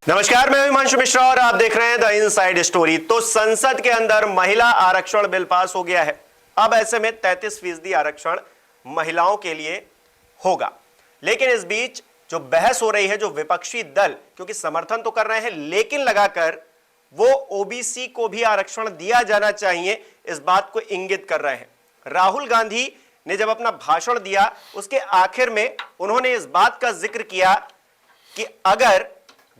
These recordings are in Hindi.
नमस्कार, मैं हिमांशु मिश्रा और आप देख रहे हैं द इनसाइड स्टोरी। तो संसद के अंदर महिला आरक्षण बिल पास हो गया है। अब ऐसे में 33% आरक्षण महिलाओं के लिए होगा। लेकिन इस बीच जो बहस हो रही है, जो विपक्षी दल क्योंकि समर्थन तो कर रहे हैं लेकिन लगाकर वो ओबीसी को भी आरक्षण दिया जाना चाहिए, इस बात को इंगित कर रहे हैं। राहुल गांधी ने जब अपना भाषण दिया उसके आखिर में उन्होंने इस बात का जिक्र किया कि अगर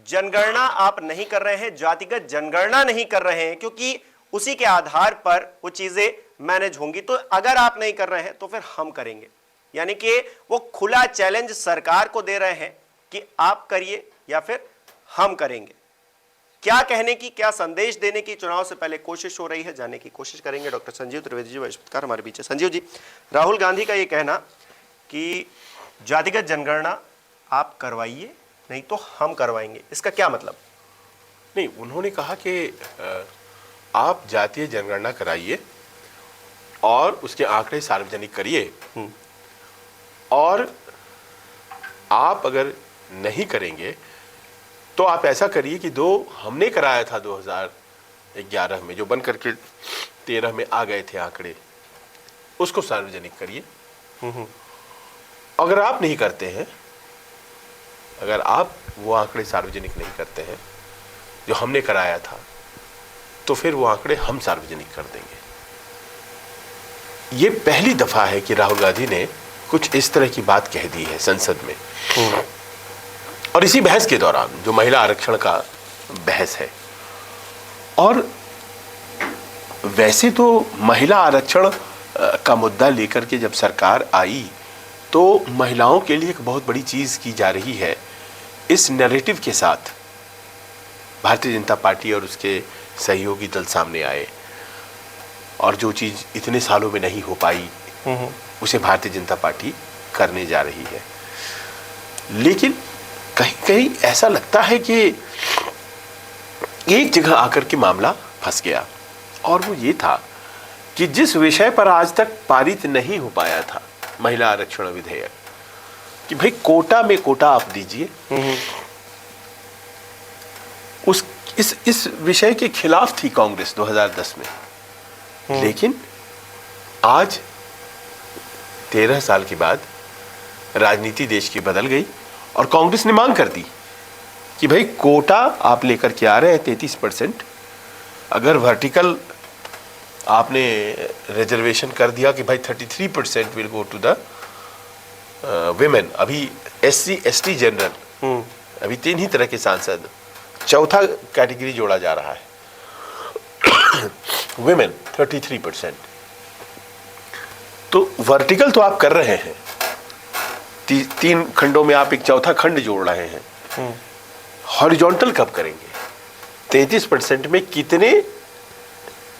जनगणना आप नहीं कर रहे हैं, जातिगत जनगणना नहीं कर रहे हैं, क्योंकि उसी के आधार पर वो चीजें मैनेज होंगी, तो अगर आप नहीं कर रहे हैं तो फिर हम करेंगे। यानी कि वो खुला चैलेंज सरकार को दे रहे हैं कि आप करिए या फिर हम करेंगे। क्या कहने की, क्या संदेश देने की चुनाव से पहले कोशिश हो रही है, जानने की कोशिश करेंगे। डॉक्टर संजीव त्रिवेदी जी वरिष्ठ पत्रकार हमारे बीच है। संजीव जी, राहुल गांधी का ये कहना कि जातिगत जनगणना आप करवाइए नहीं तो हम करवाएंगे, इसका क्या मतलब? नहीं, उन्होंने कहा कि आप जातीय जनगणना कराइए और उसके आंकड़े सार्वजनिक करिए, और आप अगर नहीं करेंगे तो आप ऐसा करिए कि हमने कराया था 2011 में, जो बन करके 13 में आ गए थे आंकड़े, उसको सार्वजनिक करिए। अगर आप नहीं करते हैं, अगर आप वो आंकड़े सार्वजनिक नहीं करते हैं जो हमने कराया था, तो फिर वो आंकड़े हम सार्वजनिक कर देंगे। ये पहली दफा है कि राहुल गांधी ने कुछ इस तरह की बात कह दी है संसद में, और इसी बहस के दौरान जो महिला आरक्षण का बहस है। और वैसे तो महिला आरक्षण का मुद्दा लेकर के जब सरकार आई तो महिलाओं के लिए एक बहुत बड़ी चीज की जा रही है। इस नैरेटिव के साथ भारतीय जनता पार्टी और उसके सहयोगी दल सामने आए, और जो चीज इतने सालों में नहीं हो पाई उसे भारतीय जनता पार्टी करने जा रही है। लेकिन कहीं कहीं ऐसा लगता है कि एक जगह आकर के मामला फंस गया, और वो ये था कि जिस विषय पर आज तक पारित नहीं हो पाया था महिला आरक्षण विधेयक, कि भाई कोटा में कोटा आप दीजिए, इस विषय के खिलाफ थी कांग्रेस 2010 में। लेकिन आज 13 साल के बाद राजनीति देश की बदल गई और कांग्रेस ने मांग कर दी कि भाई कोटा आप लेकर के आ रहे हैं 33%, अगर वर्टिकल आपने रिजर्वेशन कर दिया कि भाई 33% will go to the women, अभी SC ST जनरल, अभी 3 ही तरह के सांसद, चौथा कैटेगरी जोड़ा जा रहा है विमेन 33%। तो वर्टिकल तो आप कर रहे हैं, 3 खंडों में आप एक चौथा खंड जोड़ रहे हैं, हॉरिजॉन्टल कब करेंगे? 33% में कितने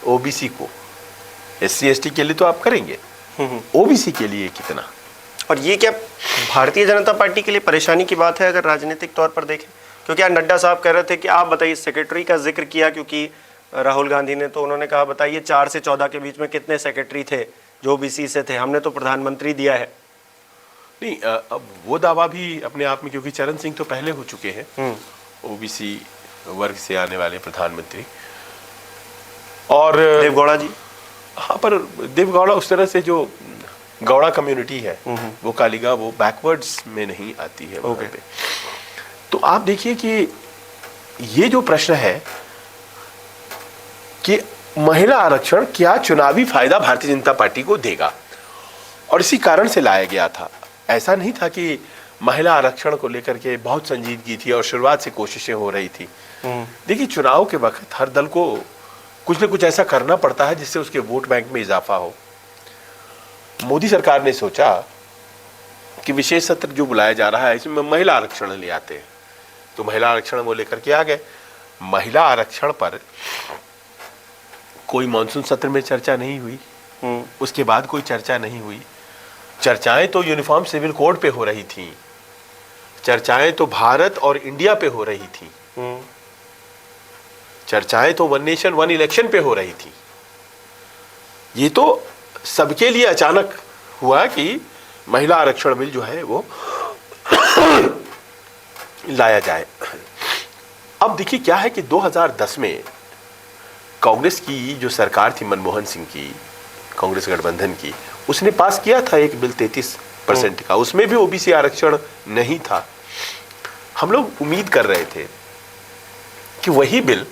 ओबीसी को, SC ST के लिए तो आप करेंगे, ओबीसी के लिए कितना? और ये क्या भारतीय जनता पार्टी के लिए परेशानी की बात है अगर राजनीतिक तौर पर देखें? क्योंकि आज नड्डा साहब कह रहे थे कि आप बताइए, सेक्रेटरी का जिक्र किया क्योंकि राहुल गांधी ने, तो उन्होंने कहा बताइए 4 से 14 के बीच में कितने सेक्रेटरी थे जो ओबीसी से थे, हमने तो प्रधानमंत्री दिया है। नहीं, अब वो दावा भी अपने आप में, क्योंकि चरण सिंह तो पहले हो चुके हैं ओबीसी वर्ग से आने वाले प्रधानमंत्री, और देवगौड़ा जी। हाँ, पर देवगौड़ा उस तरह से जो गौड़ा कम्युनिटी है वो कालीगा, वो बैकवर्ड्स में नहीं आती है वहाँ पे। तो आप देखिए कि ये जो प्रश्न है कि महिला आरक्षण क्या चुनावी फायदा भारतीय जनता पार्टी को देगा, और इसी कारण से लाया गया था। ऐसा नहीं था कि महिला आरक्षण को लेकर के बहुत संजीदगी थी और शुरुआत से कोशिशें हो रही थी। देखिए, चुनाव के वक्त हर दल को कुछ न कुछ ऐसा करना पड़ता है जिससे उसके वोट बैंक में इजाफा हो। मोदी सरकार ने सोचा कि विशेष सत्र जो बुलाया जा रहा है इसमें महिला आरक्षण ले आते हैं, तो महिला आरक्षण वो लेकर के आ गए। महिला आरक्षण पर कोई मॉनसून सत्र में चर्चा नहीं हुई, उसके बाद कोई चर्चा नहीं हुई। चर्चाएं तो यूनिफॉर्म सिविल कोड पे हो रही थी, चर्चाएं तो भारत और इंडिया पे हो रही थी, चर्चाएं तो वन नेशन वन इलेक्शन पे हो रही थी। ये तो सबके लिए अचानक हुआ कि महिला आरक्षण बिल जो है वो लाया जाए। अब देखिए क्या है कि 2010 में कांग्रेस की जो सरकार थी, मनमोहन सिंह की, कांग्रेस गठबंधन की, उसने पास किया था एक बिल 33% का, उसमें भी ओबीसी आरक्षण नहीं था। हम लोग उम्मीद कर रहे थे कि वही बिल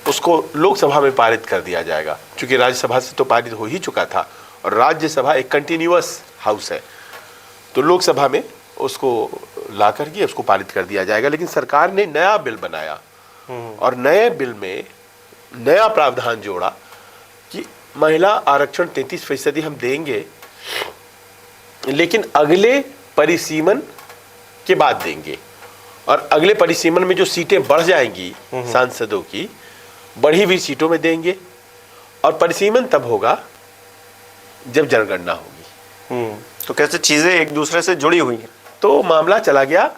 उसको लोकसभा में पारित कर दिया जाएगा, क्योंकि राज्यसभा से तो पारित हो ही चुका था और राज्यसभा एक कंटिन्यूअस हाउस है, तो लोकसभा में उसको ला करके उसको पारित कर दिया जाएगा। लेकिन सरकार ने नया बिल बनाया और नए बिल में नया प्रावधान जोड़ा कि महिला आरक्षण 33% हम देंगे, लेकिन अगले परिसीमन के बाद देंगे, और अगले परिसीमन में जो सीटें बढ़ जाएंगी सांसदों की, बढ़ी हुई सीटों में देंगे, और परिसीमन तब होगा जब जनगणना होगी। तो कैसे चीजें एक दूसरे से जुड़ी हुई हैं? तो मामला चला गया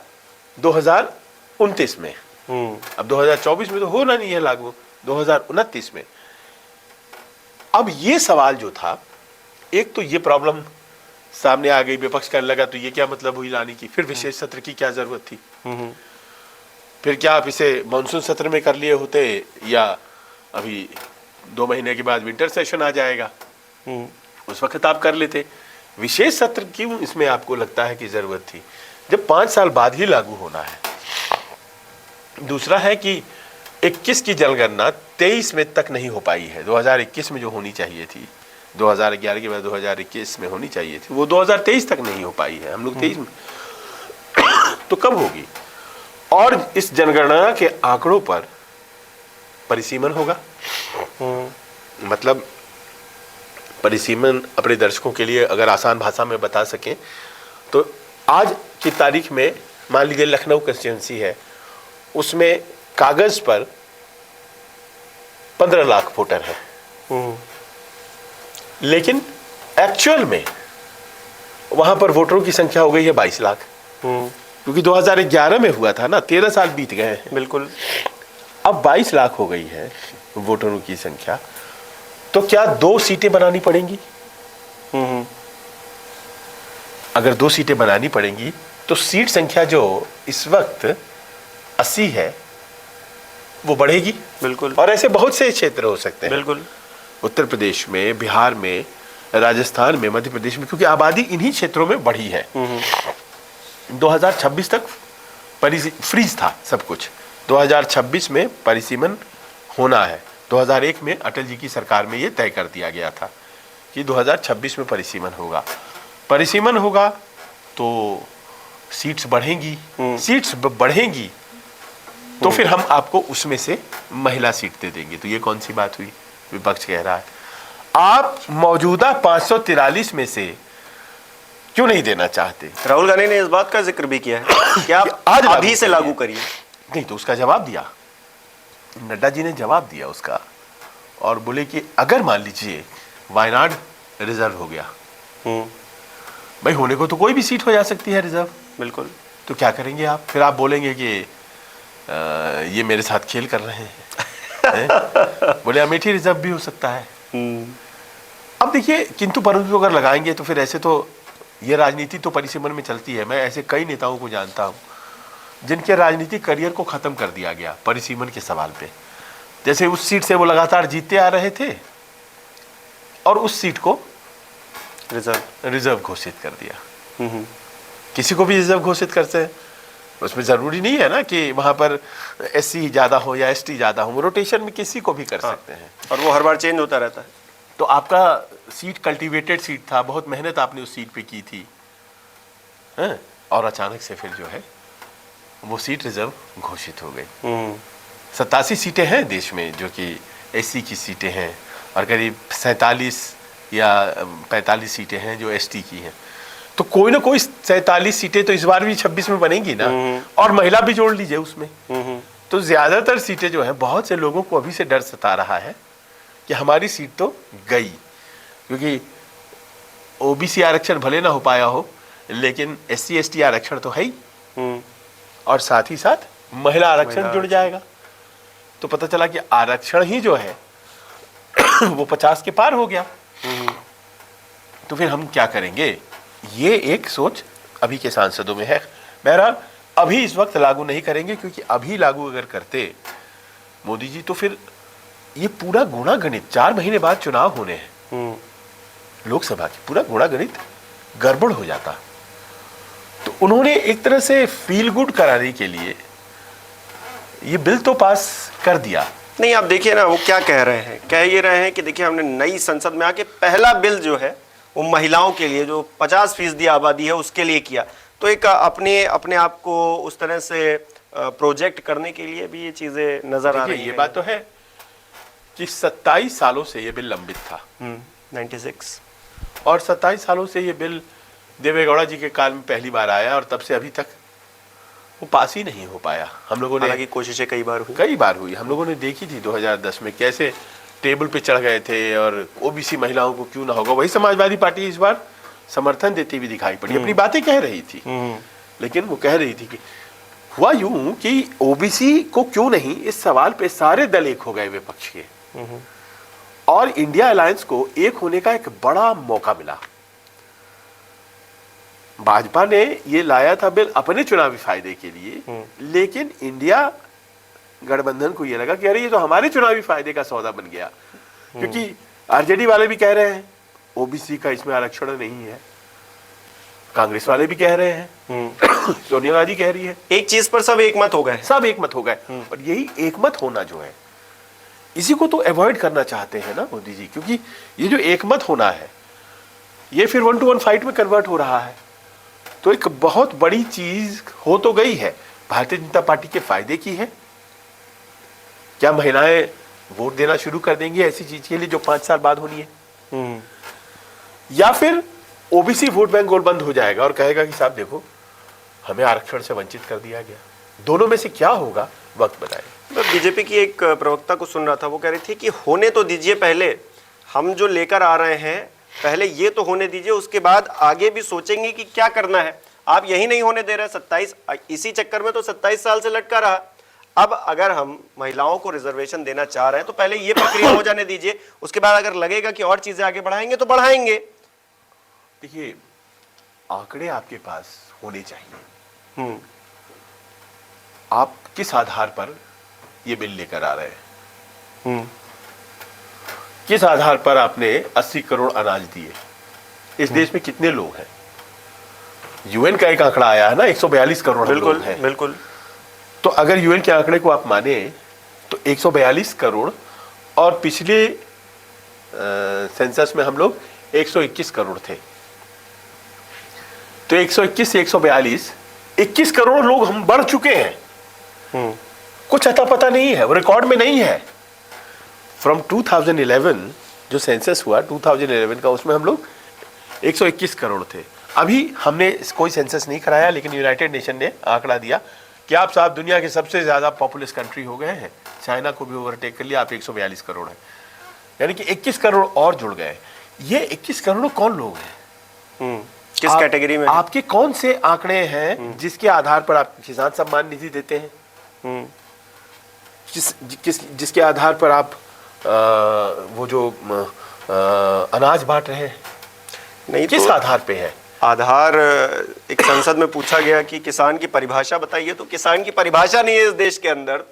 2029 में। अब 2024 में तो होना नहीं है लागू, 2029 में। अब ये सवाल जो था, एक तो ये प्रॉब्लम सामने आ गई, विपक्ष करने लगा तो ये क्या मतलब हुई लाने की, फिर विशेष सत्र की क्या जरूरत थी, फिर क्या आप इसे मानसून सत्र में कर लिए होते, या अभी 2 महीने के बाद विंटर सेशन आ जाएगा, उस वक्त आप कर लेते। विशेष सत्र क्यों इसमें आपको लगता है कि जरूरत थी, जब 5 साल बाद ही लागू होना है। दूसरा है कि 21 की जनगणना 23 में तक नहीं हो पाई है, 2021 में जो होनी चाहिए थी, 2011 के बाद 2021 में होनी चाहिए थी, वो 2023 तक नहीं हो पाई है, हम लोग 23 में तो कब होगी। और इस जनगणना के आंकड़ों पर परिसीमन होगा। मतलब परिसीमन अपने दर्शकों के लिए अगर आसान भाषा में बता सकें तो आज की तारीख में मान लीजिए लखनऊ कंस्टिट्यूंसी है, उसमें कागज पर 15 लाख वोटर है, लेकिन एक्चुअल में वहां पर वोटरों की संख्या हो गई है 22 लाख, क्योंकि 2011 में हुआ था ना, 13 साल बीत गए हैं। बिल्कुल। अब 22 लाख हो गई है वोटरों की संख्या, तो क्या 2 सीटें बनानी पड़ेंगी? अगर 2 सीटें बनानी पड़ेंगी तो सीट संख्या जो इस वक्त 80 है वो बढ़ेगी। बिल्कुल। और ऐसे बहुत से क्षेत्र हो सकते हैं, बिल्कुल, उत्तर प्रदेश में, बिहार में, राजस्थान में, मध्य प्रदेश में, क्योंकि आबादी इन्हीं क्षेत्रों में बढ़ी है। 2026 तक फ्रीज था सब कुछ, 2026 में परिसीमन होना है। 2001 में अटल जी की सरकार में ये तय कर दिया गया था कि 2026 में परिसीमन होगा। परिसीमन होगा तो सीट्स बढ़ेंगी, सीट्स बढ़ेंगी तो फिर हम आपको उसमें से महिला सीट दे देंगे। तो ये कौन सी बात हुई? विपक्ष कह रहा है आप मौजूदा 543 में से क्यों नहीं देना चाहते? राहुल गांधी ने इस बात का जिक्र भी किया है कि आप आज अभी से लागू करिए। नहीं तो उसका जवाब दिया, नड्डा जी ने जवाब दिया उसका, और बोले कि अगर मान लीजिए वायनाड रिजर्व हो गया, भाई होने को तो कोई भी सीट हो जा सकती है रिजर्व, बिल्कुल, तो क्या करेंगे आप? फिर आप बोलेंगे कि ये मेरे साथ खेल कर रहे हैं, बोले अमेठी रिजर्व भी हो सकता है। अब देखिए किंतु परंतु अगर लगाएंगे तो फिर ऐसे तो ये राजनीति तो परिसीमन में चलती है। मैं ऐसे कई नेताओं को जानता हूं जिनके राजनीतिक करियर को खत्म कर दिया गया परिसीमन के सवाल पे। जैसे उस सीट से वो लगातार जीतते आ रहे थे और उस सीट को रिजर्व घोषित कर दिया। किसी को भी रिजर्व घोषित करते हैं, उसमें जरूरी नहीं है ना कि वहां पर एससी ज्यादा हो या एसटी ज्यादा हो, रोटेशन में किसी को भी कर सकते हैं और वो हर बार चेंज होता रहता है। तो आपका सीट कल्टीवेटेड सीट था, बहुत मेहनत आपने उस सीट पे की थी, हैं? और अचानक से फिर जो है वो सीट रिजर्व घोषित हो गई। 87 सीटें हैं देश में जो कि एससी की सीटें हैं, और करीब 47 या 45 सीटें हैं जो एसटी की हैं। तो कोई ना कोई 47 सीटें तो इस बार भी 26 में बनेंगी ना, और महिला भी जोड़ लीजिए उसमें। तो ज्यादातर सीटें जो हैं, बहुत से लोगों को अभी से डर सता रहा है कि हमारी सीट तो गई, क्योंकि ओबीसी आरक्षण भले ना हो पाया हो लेकिन एससी एसटी आरक्षण तो है ही, और साथ ही साथ महिला आरक्षण जुड़ जाएगा। तो पता चला कि आरक्षण ही जो है वो 50 के पार हो गया। तो फिर हम क्या करेंगे? ये एक सोच अभी के सांसदों में है। बहरहाल अभी इस वक्त लागू नहीं करेंगे, क्योंकि अभी लागू अगर करते मोदी जी तो फिर ये पूरा गुणा गणित 4 महीने बाद चुनाव होने हैं लोकसभा की, पूरा गुणा गणित गड़बड़ हो जाता। तो उन्होंने एक तरह से फील गुड कराने के लिए ये बिल तो पास कर दिया। नहीं, आप देखिए ना वो क्या कह रहे हैं, कह ये रहे हैं कि देखिए हमने नई संसद में आके पहला बिल जो है वो महिलाओं के लिए, जो 50% आबादी है उसके लिए किया। तो एक अपने आप को उस तरह से प्रोजेक्ट करने के लिए भी ये चीजें नजर आ रही है। ये बात तो है कि 27 सालों से ये बिल लंबित था। 96 और 27 सालों से ये बिल देवेगौड़ा जी के काल में पहली बार आया, और तब से अभी तक वो पास ही नहीं हो पाया। हम लोगों ने, हालांकि कोशिशें कई बार हुई, हम लोगों ने देखी थी 2010 में कैसे टेबल पे चढ़ गए थे, और ओबीसी महिलाओं को क्यों ना होगा। वही समाजवादी पार्टी इस बार समर्थन देती हुई दिखाई पड़ी, अपनी बातें कह रही थी, लेकिन वो कह रही थी कि हुआ यूं कि ओबीसी को क्यों नहीं, इस सवाल पे सारे दल एक हो गए विपक्ष के, और इंडिया अलायंस को एक होने का एक बड़ा मौका मिला। भाजपा ने ये लाया था बिल अपने चुनावी फायदे के लिए, लेकिन इंडिया गठबंधन को ये लगा कि अरे ये तो हमारे चुनावी फायदे का सौदा बन गया, क्योंकि आरजेडी वाले भी कह रहे हैं ओबीसी का इसमें आरक्षण नहीं है, कांग्रेस वाले भी कह रहे हैं, सोनिया गांधी कह रही है, एक चीज पर सब एक मत हो गए, और यही एक मत होना जो है, इसी को तो अवॉइड करना चाहते हैं ना मोदी जी, क्योंकि ये जो एक मत होना है ये फिर 1 to 1 फाइट में कन्वर्ट हो रहा है। तो एक बहुत बड़ी चीज हो तो गई है, भारतीय जनता पार्टी के फायदे की है। क्या महिलाएं वोट देना शुरू कर देंगी ऐसी चीज के लिए जो 5 साल बाद होनी है, या फिर ओबीसी वोट बैंक गोलबंद हो जाएगा और कहेगा कि साहब देखो हमें आरक्षण से वंचित कर दिया गया। दोनों में से क्या होगा, वक्त बताएगा। तो बीजेपी की एक प्रवक्ता को सुन रहा था, वो कह रही थी कि होने तो दीजिए, पहले हम जो लेकर आ रहे हैं पहले ये तो होने दीजिए, उसके बाद आगे भी सोचेंगे कि क्या करना है। आप यही नहीं होने दे रहे, 27 इसी चक्कर में तो 27 साल से लटका रहा। अब अगर हम महिलाओं को रिजर्वेशन देना चाह रहे हैं तो पहले ये प्रक्रिया हो जाने दीजिए, उसके बाद अगर लगेगा कि और चीजें आगे बढ़ाएंगे तो बढ़ाएंगे। देखिए आंकड़े आपके पास होने चाहिए, आप किस आधार पर ये बिल लेकर आ रहे हैं, किस आधार पर आपने 80 करोड़ अनाज दिए। इस देश में कितने लोग हैं, यूएन का एक आंकड़ा आया है ना, 142 करोड़ लोग हैं। बिल्कुल। तो अगर यूएन के आंकड़े को आप माने तो 142 करोड़, और पिछले सेंसस में हम लोग 121 करोड़ थे, तो 121 से 142 21 करोड़ लोग हम बढ़ चुके हैं। कुछ अता पता नहीं है, वो रिकॉर्ड में नहीं है। फ्रॉम 2011 जो सेंसस हुआ 2011 का, उसमें हम लोग 121 करोड़ थे। अभी हमने कोई सेंसस नहीं कराया, लेकिन यूनाइटेड नेशन ने आंकड़ा दिया कि आप साहब दुनिया के सबसे ज्यादा पॉपुलस कंट्री हो गए हैं, चाइना को भी ओवरटेक कर लिया, आप 142 करोड़ हैं, यानी कि 21 करोड़ और जुड़ गए। ये 21 करोड़ कौन लोग हैं, किस कैटेगरी में, आपके कौन से आंकड़े हैं जिसके आधार पर आप किसान सम्मान निधि देते हैं, जिसके आधार पर आप वो जो अनाज बांट रहे हैं, नहीं किस तो आधार पे है। आधार एक संसद में पूछा गया कि किसान की परिभाषा बताइए, तो किसान की परिभाषा नहीं है इस देश के अंदर।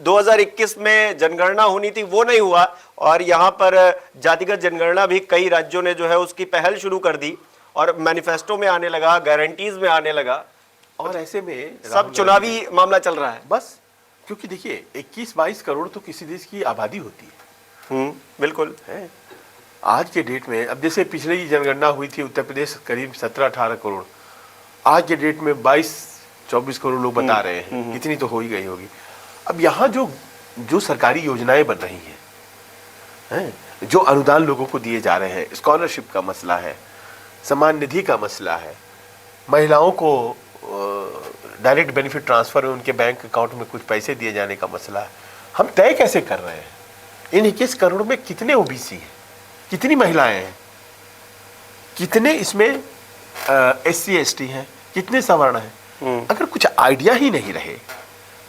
2021 में जनगणना होनी थी, वो नहीं हुआ, और यहाँ पर जातिगत जनगणना भी कई राज्यों ने जो है उसकी पहल शुरू कर दी, और मैनिफेस्टो में आने लगा, गारंटीज में आने लगा, और ऐसे में सब चुनावी मामला चल रहा है बस। क्योंकि देखिए 21-22 करोड़ तो किसी देश की आबादी होती है। बिल्कुल है आज के डेट में। अब जैसे पिछले जनगणना हुई थी उत्तर प्रदेश, करीब 17-18 करोड़, आज के डेट में 22-24 करोड़ लोग बता रहे हैं, इतनी तो हो ही गई होगी। अब यहाँ जो सरकारी योजनाएं बन रही हैं, जो अनुदान लोगों को दिए जा रहे हैं, स्कॉलरशिप का मसला है, सम्मान निधि का मसला है, महिलाओं को डायरेक्ट बेनिफिट ट्रांसफर में उनके बैंक अकाउंट में कुछ पैसे दिए जाने का मसला है, हम तय कैसे कर रहे हैं। इन 21 करोड़ में कितने ओबीसी हैं, कितनी महिलाएं हैं, कितने इसमें SC ST हैं, कितने सवर्ण हैं। अगर कुछ आइडिया ही नहीं रहे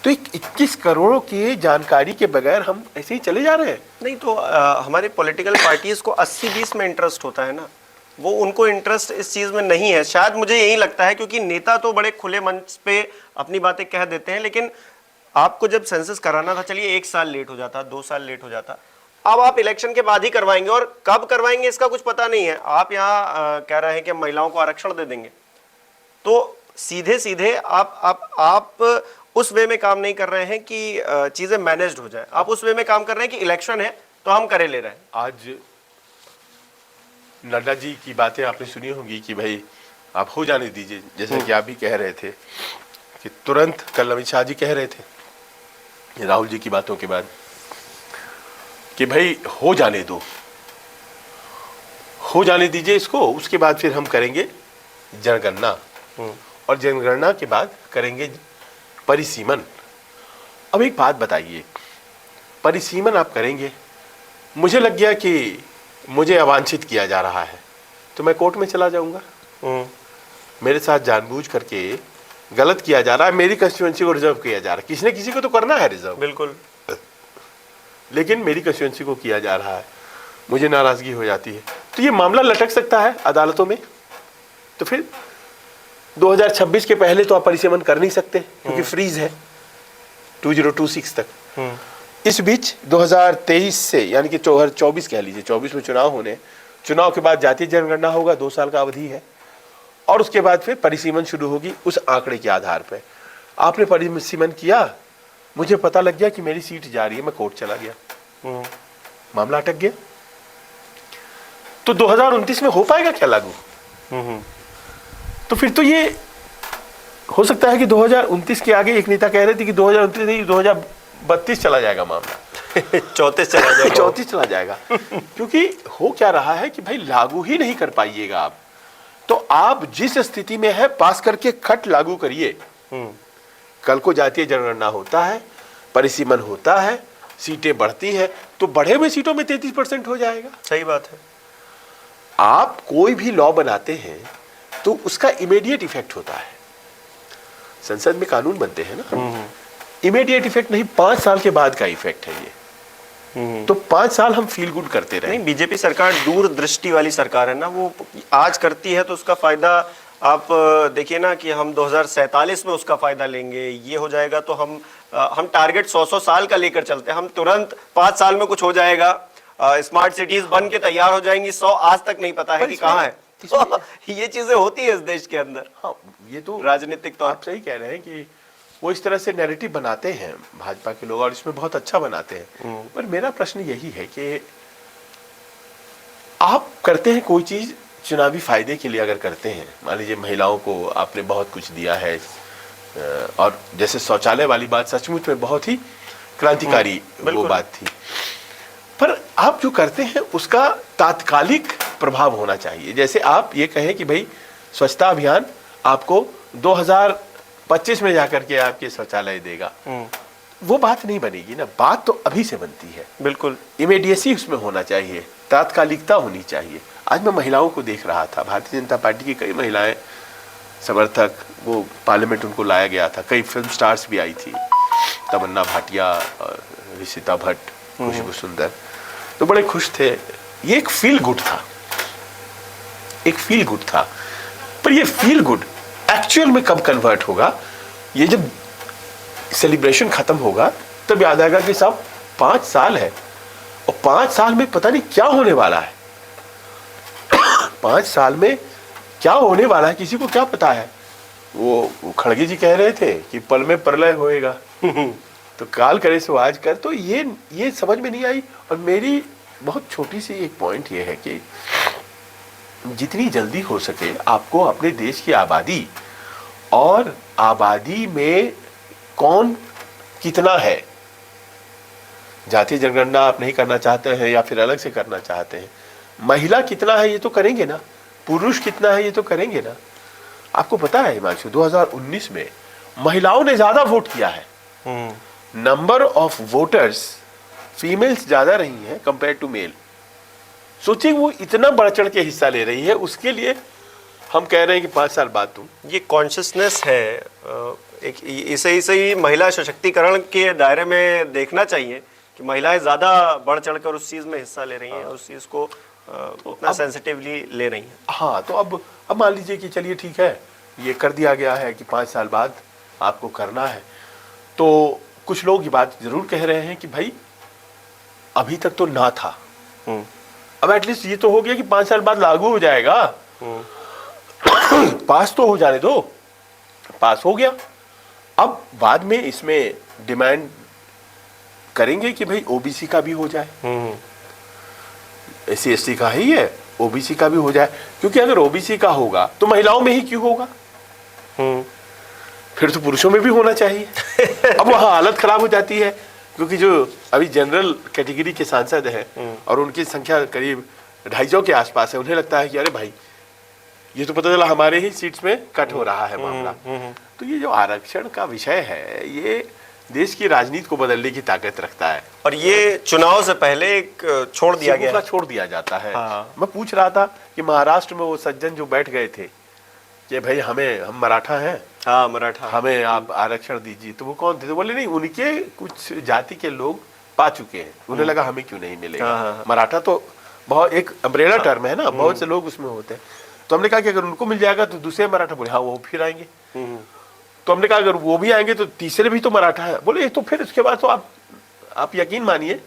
तो 21 करोड़ की जानकारी के बगैर हम ऐसे ही चले जा रहे हैं। नहीं तो हमारे पॉलिटिकल पार्टीज को 80-20 में इंटरेस्ट होता है ना, वो उनको इंटरेस्ट इस चीज में नहीं है। शायद मुझे यही लगता है, क्योंकि नेता तो बड़े खुले मंच पे अपनी बातें कह देते हैं, लेकिन आपको जब सेंसस कराना था, चलिए 1 साल लेट हो जाता, 2 साल लेट हो जाता, अब आप इलेक्शन के बाद ही करवाएंगे, और कब करवाएंगे इसका कुछ पता नहीं है। आप यहाँ कह रहे हैं कि महिलाओं को आरक्षण दे देंगे, तो सीधे सीधे आप उस वे में काम नहीं कर रहे हैं कि चीजें मैनेज्ड हो जाए। आप उस वे में काम कर रहे हैं कि इलेक्शन है तो हम करे ले रहे हैं। आज नड्डा जी की बातें आपने सुनी होंगी कि भाई आप हो जाने दीजिए, जैसे कि आप भी कह रहे थे कि तुरंत कल अमित शाह जी कह रहे थे राहुल जी की बातों के बाद कि भाई हो जाने दो, हो जाने दीजिए इसको, उसके बाद फिर हम करेंगे जनगणना, और जनगणना के बाद करेंगे परिसीमन। अब एक बात बताइए, परिसीमन आप करेंगे, मुझे लग गया कि मुझे अवांछित किया जा रहा है तो मैं कोर्ट में चला जाऊंगा, मेरे साथ जानबूझ करके गलत किया जा रहा है, मेरी कंस्टिट्यूएंसी को रिजर्व किया जा रहा है, किसी ने किसी को तो करना है रिजर्व, बिल्कुल, लेकिन मेरी कंस्टिट्यूएंसी को किया जा रहा है, मुझे नाराजगी हो जाती है, तो ये मामला लटक सकता है अदालतों में। तो फिर 2026 के पहले तो आप परिसीमन कर नहीं सकते क्योंकि फ्रीज है 2026 तक। इस बीच 2023 से यानी कि 2024 कह लीजिए, 24 में चुनाव होने, चुनाव के बाद जातीय जनगणना होगा, 2 साल का अवधि है, और उसके बाद फिर परिसीमन शुरू होगी उस आंकड़े के आधार पर। आपने परिसीमन किया, मुझे पता लग गया कि मेरी सीट जा रही है, मैं कोर्ट चला गया, मामला अटक गया, तो 2029 में हो पाएगा क्या लागू? तो फिर तो ये हो सकता है कि 2029 के आगे, एक नेता कह रहे थे कि 2029 नहीं 2032 चला जाएगा मामला 34 चला जाएगा 34 चला जाएगा क्योंकि हो क्या रहा है कि भाई लागू ही नहीं कर पाइएगा आप, तो आप जिस स्थिति में है पास करके खट लागू करिए। कल को जातीय जनगणना होता है, परिसीमन होता है, सीटें बढ़ती है, तो बढ़े हुए सीटों में 33% हो जाएगा। सही बात है। आप कोई भी लॉ बनाते हैं तो उसका इमीडिएट इफेक्ट होता है, संसद में कानून बनते हैं ना, इमीडिएट इफेक्ट नहीं, 5 साल के बाद का इफेक्ट है ये। तो 5 साल हम फील गुड करते रहे। नहीं, बीजेपी सरकार दूरदृष्टि वाली सरकार है ना, वो आज करती है तो उसका फायदा आप देखिए ना कि हम 2047 में उसका फायदा लेंगे, ये हो जाएगा, तो हम टारगेट 100 साल का लेकर चलते हैं, हम तुरंत 5 साल में कुछ हो जाएगा, स्मार्ट सिटीज बन के तैयार हो जाएंगी, 100 आज तक नहीं पता है कि कहाँ है। तो ये चीजें होती है इस देश के अंदर। हाँ, ये तो राजनीतिक तो आप सही कह रहे हैं कि वो इस तरह से नैरेटिव बनाते हैं भाजपा के लोग, और इसमें बहुत अच्छा बनाते हैं। पर मेरा प्रश्न यही है कि आप करते हैं कोई चीज चुनावी फायदे के लिए, अगर करते हैं, मान लीजिए महिलाओं को आपने बहुत कुछ दिया है, और जैसे शौचालय वाली बात सचमुच में बहुत ही क्रांतिकारी वो बात थी, पर आप जो करते हैं उसका तात्कालिक प्रभाव होना चाहिए। जैसे आप ये कहें कि भाई स्वच्छता अभियान आपको 2025 में जाकर के आपके शौचालय देगा, वो बात नहीं बनेगी ना, बात तो अभी से बनती है। बिल्कुल, इमीडिएसी उसमें होना चाहिए, तात्कालिकता होनी चाहिए। आज मैं महिलाओं को देख रहा था, भारतीय जनता पार्टी की कई महिलाएं समर्थक, वो पार्लियामेंट उनको लाया गया था, कई फिल्म स्टार्स भी आई थी, तमन्ना भाटिया, ऋषिता भट्ट, खुशबू सुंदर, तो बड़े खुश थे। ये एक फील गुड था, एक फील गुड था, पर ये फील गुड एक्चुअल में कब कन्वर्ट होगा? ये जब सेलिब्रेशन खत्म होगा तब याद आएगा कि साहब 5 साल है, और 5 साल में पता नहीं क्या होने वाला है। 5 साल में क्या होने वाला है किसी को क्या पता है? वो खड़गे जी कह रहे थे कि पल में प्रलय होएगा तो काल करे सो आज कर, तो ये समझ में नहीं आई। और मेरी बहुत छोटी सी एक पॉइंट ये है कि जितनी जल्दी हो सके आपको अपने देश की आबादी, और आबादी में कौन कितना है, जातीय जनगणना आप नहीं करना चाहते हैं या फिर अलग से करना चाहते हैं, महिला कितना है ये तो करेंगे ना, पुरुष कितना है ये तो करेंगे ना। आपको पता है हिमांशु, 2019 में महिलाओं ने ज्यादा वोट किया है, नंबर ऑफ वोटर्स फीमेल्स ज्यादा रही हैं कंपेयर टू मेल। सोचिए वो इतना बढ़ चढ़ के हिस्सा ले रही है, उसके लिए हम कह रहे हैं कि 5 साल बाद तुम। ये कॉन्शियसनेस है, एक इसे ही महिला सशक्तिकरण के दायरे में देखना चाहिए कि महिलाएं ज्यादा बढ़ चढ़कर उस चीज में हिस्सा ले रही हैं, उस चीज को उतना सेंसिटिवली ले रही हैं। हाँ, तो अब मान लीजिए कि चलिए ठीक है, ये कर दिया गया है कि 5 साल बाद आपको करना है, तो कुछ लोग ये बात जरूर कह रहे हैं कि भाई अभी तक तो ना था, अब एटलीस्ट ये तो हो गया कि 5 साल बाद लागू हो जाएगा, पास तो हो जाने दो। पास हो गया, अब बाद में इसमें डिमांड करेंगे कि भाई ओबीसी का भी हो जाए, एससी एसटी का ही है, ओबीसी का भी हो जाए, क्योंकि अगर ओबीसी का होगा तो महिलाओं में ही क्यों होगा, फिर तो पुरुषों में भी होना चाहिए। अब वहां हालत खराब हो जाती है, क्योंकि जो अभी जनरल कैटेगरी के सांसद हैं और उनकी संख्या करीब 250 के आसपास है, उन्हें लगता है कि अरे भाई ये तो पता चला हमारे ही सीट्स में कट हो रहा है मामला। तो ये जो आरक्षण का विषय है, ये देश की राजनीति को बदलने की ताकत रखता है, और ये चुनाव से पहले एक छोड़ दिया गया, छोड़ दिया जाता है। हाँ। मैं पूछ रहा था कि महाराष्ट्र में वो सज्जन जो बैठ गए थे कि भाई हम मराठा हैं, हाँ मराठा, हमें आप आरक्षण दीजिए, तो वो कौन थे? तो बोले नहीं, उनके कुछ जाति के लोग पा चुके हैं, उन्हें लगा हमें क्यों नहीं मिलेगा। हाँ। मराठा तो बहुत एक अम्ब्रेला टर्म है ना, बहुत से लोग उसमें होते हैं। तो हमने कहा कि अगर उनको मिल जाएगा तो दूसरे मराठा, बोले हाँ वो फिर आएंगे। तो हमने कहा अगर वो भी आएंगे तो तीसरे भी तो मराठा है, बोले तो फिर उसके बाद तो आप यकीन मानिए,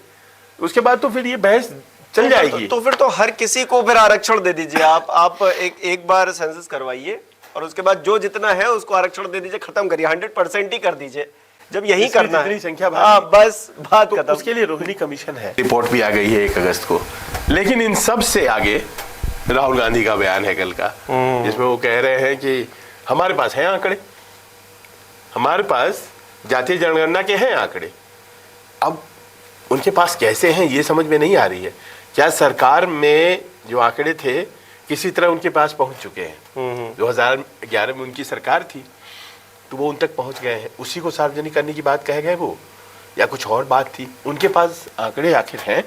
उसके बाद तो फिर ये बहस चल जाएगी। तो फिर तो हर किसी को फिर आरक्षण दे दीजिए, आप एक बार सेंसस करवाइए और उसके बाद जो जितना है उसको आरक्षण दे दीजिए, खत्म करिए, 100% ही कर दीजिए। जब यही करना है, संख्या बस बात तो खत्म। उसके लिए रोहिणी कमीशन है, रिपोर्ट भी आ गई है 1 अगस्त को। लेकिन इन सब से आगे राहुल गांधी का बयान है कल का, जिसमें वो कह रहे हैं कि हमारे पास है आंकड़े, हमारे पास जातीय जनगणना के हैं आंकड़े। अब उनके पास कैसे हैं ये समझ में नहीं आ रही है। क्या सरकार में जो आंकड़े थे किसी तरह उनके पास पहुंच चुके हैं? 2011 में उनकी सरकार थी तो वो उन तक पहुंच गए हैं, उसी को सार्वजनिक करने की बात कह गए वो, या कुछ और बात थी? उनके पास आंकड़े आखिर हैं,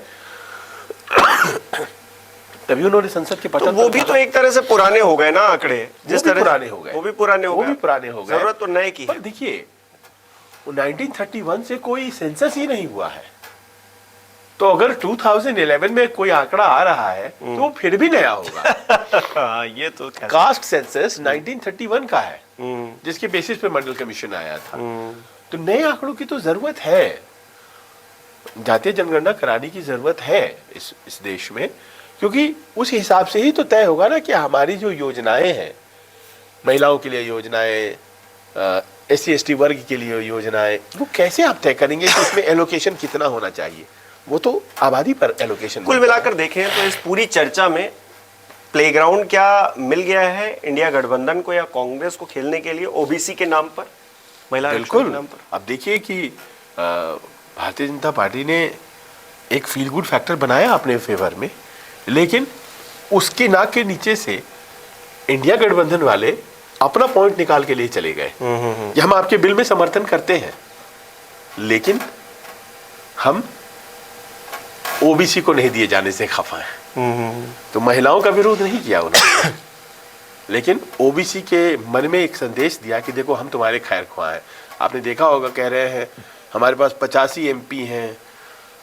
तभी उन्होंने संसद के पटल, तो वो भी तो एक तरह से पुराने हो गए ना आंकड़े, जिस तरह पुराने हो गए, वो भी पुराने हो गए, जरूरत तो नए की। पर देखिए 1931 से कोई सेंसस ही नहीं हुआ है, तो अगर 2011 में कोई आंकड़ा आ रहा है तो वो फिर भी नया होगा। ये तो कास्ट सेंसस 1931 का है, जिसके बेसिस पे मंडल कमीशन आया था। तो नए आंकड़ों की तो जरूरत है, जातीय जनगणना कराने की जरूरत है इस देश में, क्योंकि उस हिसाब से ही तो तय होगा ना कि हमारी जो योजनाएं हैं, महिलाओं के लिए योजनाएं, एससी एसटी वर्ग के लिए योजनाएं, वो कैसे आप तय करेंगे कि इसमें एलोकेशन कितना होना चाहिए? वो तो आबादी पर एलोकेशन। कुल मिलाकर देखें तो इस पूरी चर्चा में प्लेग्राउंड क्या मिल गया है इंडिया गठबंधन को या कांग्रेस को खेलने के लिए ओबीसी के नाम पर, महिला आरक्षण के नाम पर? अब देखिए कि भारतीय जनता पार्टी ने एक फील गुड फैक्टर बनाया अपने फेवर में, लेकिन उसके नाक के नीचे से इंडिया गठबंधन वाले अपना पॉइंट निकाल के लिए चले गए कि हम आपके बिल में समर्थन करते हैं, लेकिन हम ओबीसी को नहीं दिए जाने से खफा हैं। तो महिलाओं का विरोध नहीं किया उन्होंने, लेकिन ओबीसी के मन में एक संदेश दिया कि देखो हम तुम्हारे खैर ख्वाह हैं। आपने देखा होगा, कह रहे हैं हमारे पास 85 एमपी हैं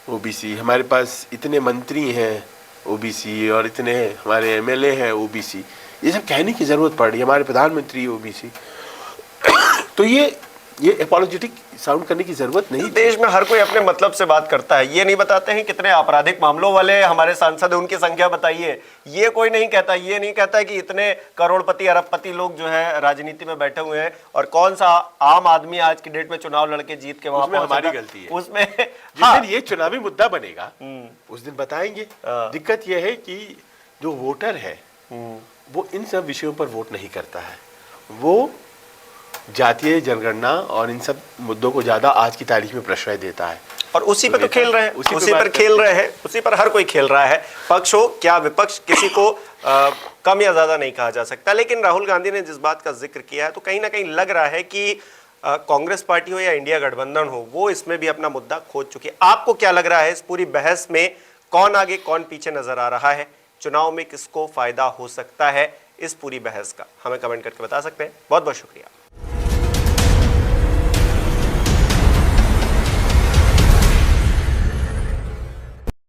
ओबीसी, हमारे पास इतने मंत्री हैं ओबीसी, और इतने हमारे एमएलए हैं ओबीसी। ये सब कहने की जरूरत पड़ रही है, हमारे प्रधानमंत्री ओबीसी। तो ये एपोलॉजेटिक साउंड करने की जरूरत नहीं। देश में हर कोई अपने मतलब से बात करता है, ये नहीं बताते हैं कितने आपराधिक मामलों वाले हमारे सांसद हैं, उनकी संख्या बताइए, ये कोई नहीं कहता। ये नहीं कहता है कि इतने करोड़पति अरबपति लोग जो है राजनीति में बैठे हुए हैं, और कौन सा आम आदमी आज की डेट में चुनाव लड़के जीत के वहां हमारी गलती है उसमें। जिस दिन ये चुनावी मुद्दा बनेगा उस दिन बताएंगे। दिक्कत यह है कि जो वोटर है वो इन सब विषयों पर वोट नहीं करता है, वो जातीय जनगणना और इन सब मुद्दों को ज्यादा आज की तारीख में प्रश्रय देता है, और उसी पे तो खेल रहे हैं, उसी पर खेल रहे हैं, उसी पर हर कोई खेल रहा है। पक्ष हो क्या विपक्ष, किसी को कम या ज्यादा नहीं कहा जा सकता। लेकिन राहुल गांधी ने जिस बात का जिक्र किया है, तो कहीं ना कहीं लग रहा है कि कांग्रेस पार्टी हो या इंडिया गठबंधन हो, वो इसमें भी अपना मुद्दा खोज चुकी है। आपको क्या लग रहा है इस पूरी बहस में, कौन आगे कौन पीछे नजर आ रहा है? चुनाव में किसको फायदा हो सकता है इस पूरी बहस का? हमें कमेंट करके बता सकते हैं। बहुत बहुत शुक्रिया।